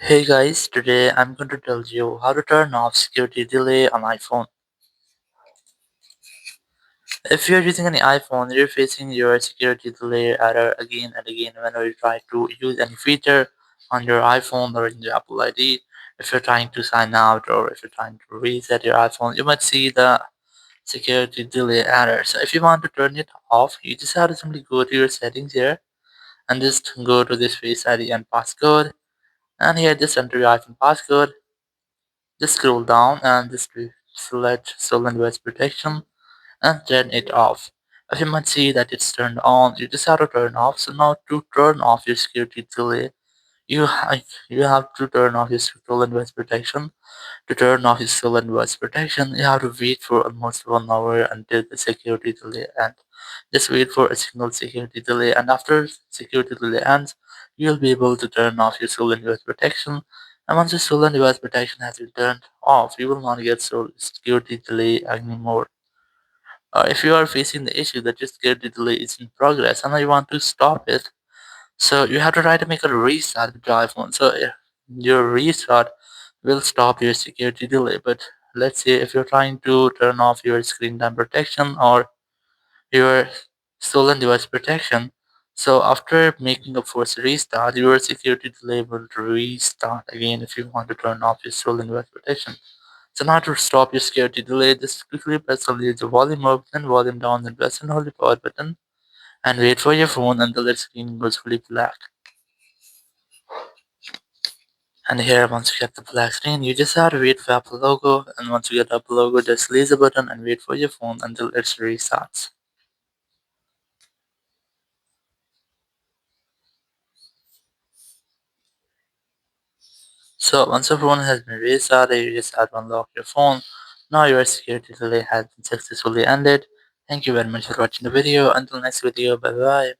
Hey guys, today I'm going to tell you how to turn off security delay on iPhone. If you're using an iPhone, you're facing your security delay error again and again whenever you try to use any feature on your iPhone or in your Apple ID. If you're trying to sign out or if you're trying to reset your iPhone, you might see the security delay error. So if you want to turn it off, you just have to simply go to your settings here and just go to this Face ID and passcode. And here just enter your iPhone passcode. Just scroll down and just select stolen device protection and turn it off. As you might see that it's turned on, you just have to turn off. So now to turn off your security delay, you have to turn off your stolen device protection. To turn off your stolen device protection, you have to wait for almost 1 hour until the security delay ends. Just wait for a single security delay, and after security delay ends, you'll be able to turn off your stolen device protection. And once your stolen device protection has been turned off, you will not get security delay anymore. If you are facing the issue that your security delay is in progress and you want to stop it, so you have to try to make a restart with your iPhone. So your restart will stop your security delay. But let's say if you're trying to turn off your screen time protection or your stolen device protection, so after making a forced restart, your security delay will restart again if you want to turn off your stolen device protection. So now to stop your security delay, just quickly press on the volume up, then volume down, then press and hold the power button and wait for your phone until the screen goes fully black. And here, once you get the black screen, you just have to wait for Apple logo. And once you get Apple logo, just release the button and wait for your phone until it restarts. So once your phone has been restarted, you just have to unlock your phone. Now your security delay has been successfully ended. Thank you very much for watching the video. Until next video, bye bye.